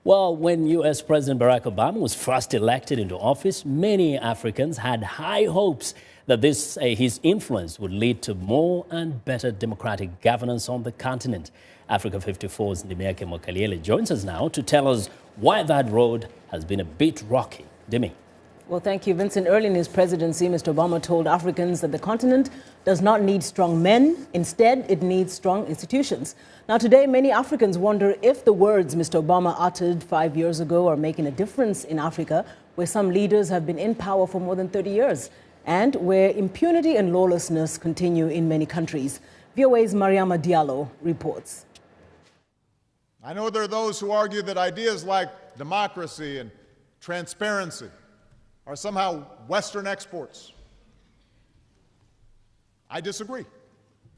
Well, when U.S. President Barack Obama was first elected into office, many Africans had high hopes that his influence would lead to more and better democratic governance on the continent. Africa 54's Kenneth K Mwenda joins us now to tell us why that road has been a bit rocky. Demi. Well, thank you, Vincent. Early in his presidency, Mr. Obama told Africans that the continent does not need strong men. Instead, it needs strong institutions. Now, today, many Africans wonder if the words Mr. Obama uttered 5 years ago are making a difference in Africa, where some leaders have been in power for more than 30 years, and where impunity and lawlessness continue in many countries. VOA's Mariama Diallo reports. I know there are those who argue that ideas like democracy and transparency are somehow Western exports. I disagree.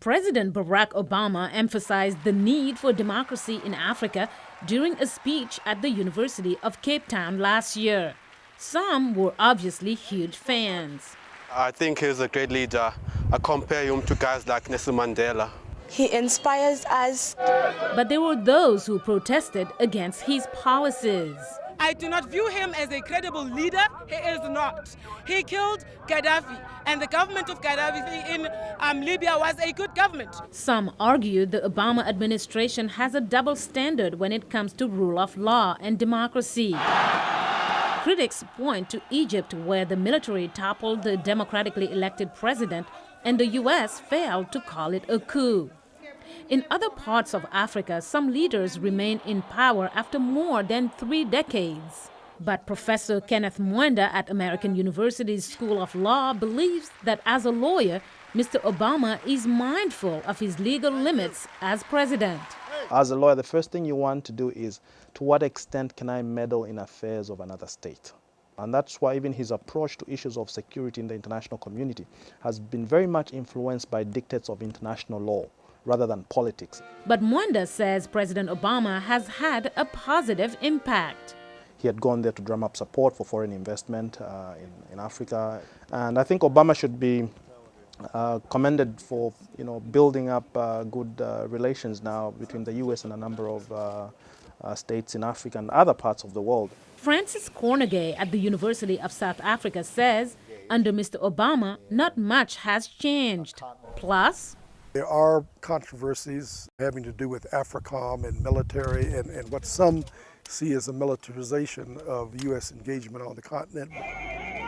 President Barack Obama emphasized the need for democracy in Africa during a speech at the University of Cape Town last year. Some were obviously huge fans. I think he's a great leader. I compare him to guys like Nelson Mandela. He inspires us. But there were those who protested against his policies. I do not view him as a credible leader. He is not. He killed Gaddafi, and the government of Gaddafi in Libya was a good government. Some argued the Obama administration has a double standard when it comes to rule of law and democracy. Critics point to Egypt, where the military toppled the democratically elected president, and the U.S. failed to call it a coup. In other parts of Africa, some leaders remain in power after more than 3 decades. But Professor Kenneth Mwenda at American University's School of Law believes that as a lawyer, Mr. Obama is mindful of his legal limits as president. As a lawyer, the first thing you want to do is, to what extent can I meddle in affairs of another state? And that's why even his approach to issues of security in the international community has been very much influenced by dictates of international law, rather than politics. But Mwenda says President Obama has had a positive impact. He had gone there to drum up support for foreign investment in Africa. And I think Obama should be commended for building up good relations now between the U.S. and a number of states in Africa and other parts of the world. Francis Cornegay at the University of South Africa says under Mr. Obama, not much has changed. Plus, there are controversies having to do with AFRICOM and military and what some see as a militarization of U.S. engagement on the continent.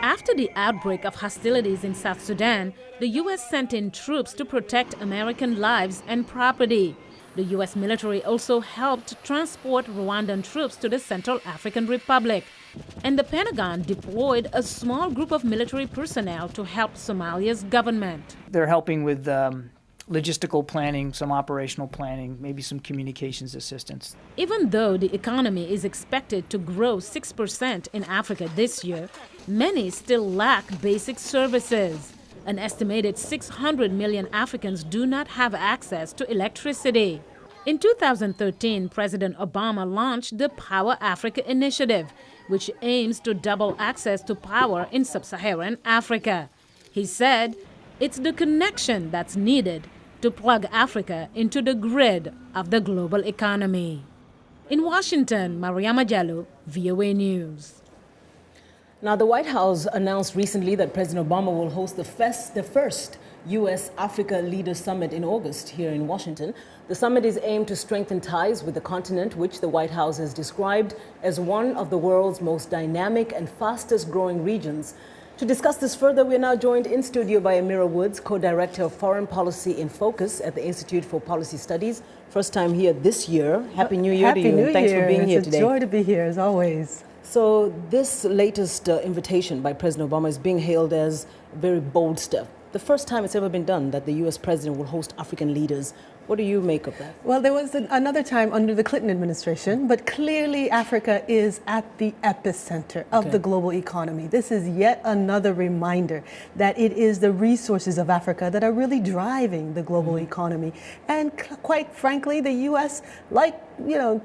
After the outbreak of hostilities in South Sudan, the U.S. sent in troops to protect American lives and property. The U.S. military also helped transport Rwandan troops to the Central African Republic. And the Pentagon deployed a small group of military personnel to help Somalia's government. They're helping with logistical planning, some operational planning, maybe some communications assistance. Even though the economy is expected to grow 6% in Africa this year, many still lack basic services. An estimated 600 million Africans do not have access to electricity. In 2013, President Obama launched the Power Africa initiative, which aims to double access to power in sub-Saharan Africa. He said, it's the connection that's needed to plug Africa into the grid of the global economy. In Washington, Mariama Diallo, VOA News. Now, the White House announced recently that President Obama will host the first U.S.-Africa Leaders Summit in August here in Washington. The summit is aimed to strengthen ties with the continent, which the White House has described as one of the world's most dynamic and fastest-growing regions. To discuss this further, we are now joined in studio by Amira Woods, co-director of Foreign Policy in Focus at the Institute for Policy Studies. First time here this year. Happy New Year to you. Happy New Year. Thanks for being here today. It's a joy to be here, as always. So this latest invitation by President Obama is being hailed as a very bold step. The first time it's ever been done that the U.S. president will host African leaders. What do you make of that? Well, there was another time under the Clinton administration, but clearly Africa is at the epicenter of the global economy. This is yet another reminder that it is the resources of Africa that are really driving the global economy. And quite frankly, the U.S., like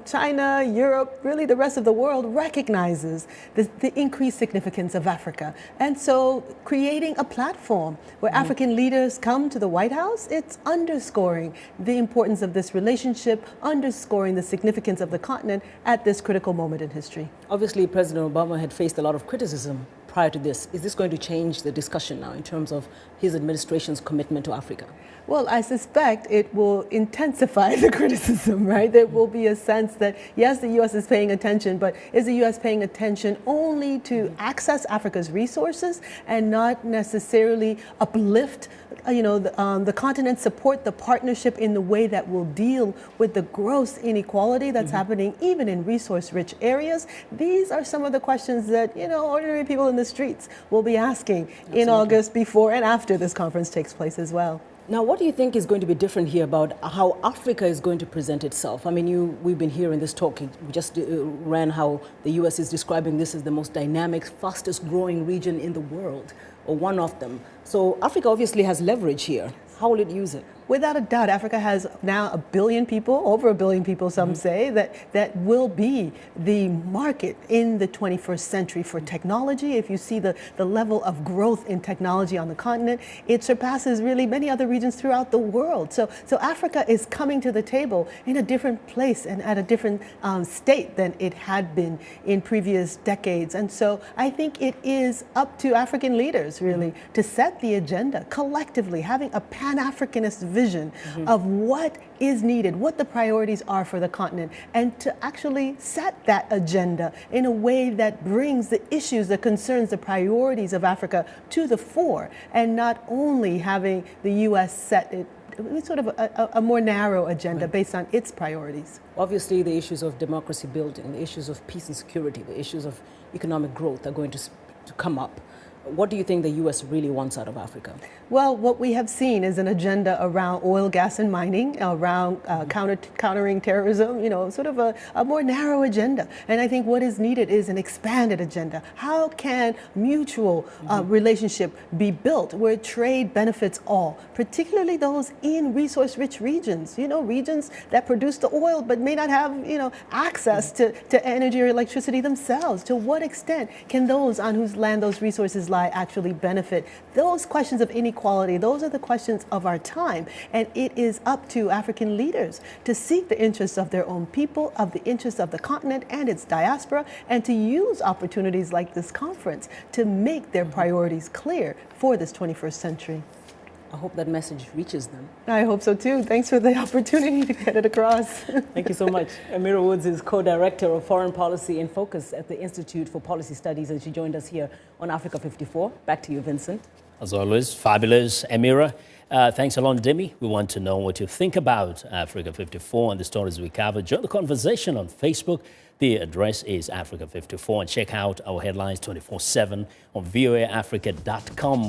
China, Europe, really the rest of the world recognizes the increased significance of Africa. And so creating a platform where African leaders come to the White House, it's underscoring the importance of this relationship, underscoring the significance of the continent at this critical moment in history. Obviously, President Obama had faced a lot of criticism prior to this. Is this going to change the discussion now in terms of his administration's commitment to Africa? Well, I suspect it will intensify the criticism, right? There will be a sense that, yes, the U.S. is paying attention, but is the U.S. paying attention only to access Africa's resources and not necessarily uplift, the continent, support the partnership in the way that will deal with the gross inequality that's happening even in resource-rich areas? These are some of the questions that, ordinary people in the streets will be asking in August, before and after this conference takes place as well. Now, what do you think is going to be different here about how Africa is going to present itself? I mean, we've been hearing this talk. We just ran how the U.S. is describing this as the most dynamic, fastest growing region in the world, or one of them. So Africa obviously has leverage here. How will it use it? Without a doubt, Africa has now 1 billion people, over 1 billion people, some say, that will be the market in the 21st century for technology. If you see the level of growth in technology on the continent, it surpasses really many other regions throughout the world. So Africa is coming to the table in a different place and at a different state than it had been in previous decades. And so I think it is up to African leaders, really, to set the agenda collectively, having a Pan-Africanist vision of what is needed, what the priorities are for the continent, and to actually set that agenda in a way that brings the issues, the concerns, the priorities of Africa to the fore, and not only having the U.S. set it sort of a more narrow agenda based on its priorities. Obviously, the issues of democracy building, the issues of peace and security, the issues of economic growth are going to come up. What do you think the U.S. really wants out of Africa? Well, what we have seen is an agenda around oil, gas, and mining, around countering terrorism, sort of a more narrow agenda. And I think what is needed is an expanded agenda. How can mutual relationship be built where trade benefits all, particularly those in resource-rich regions, regions that produce the oil but may not have, access to energy or electricity themselves? To what extent can those on whose land those resources lie actually benefit? Those questions of inequality, those are the questions of our time. And it is up to African leaders to seek the interests of their own people, of the interests of the continent and its diaspora, and to use opportunities like this conference to make their priorities clear for this 21st century. I hope that message reaches them. I hope so too. Thanks for the opportunity to get it across. Thank you so much. Amira Woods is co-director of Foreign Policy in Focus at the Institute for Policy Studies, and she joined us here on Africa 54. Back to you, Vincent. As always, fabulous, Amira. Thanks a lot, Demi. We want to know what you think about Africa 54 and the stories we covered. Join the conversation on Facebook. The address is Africa 54, and check out our headlines 24/7 on voaafrica.com.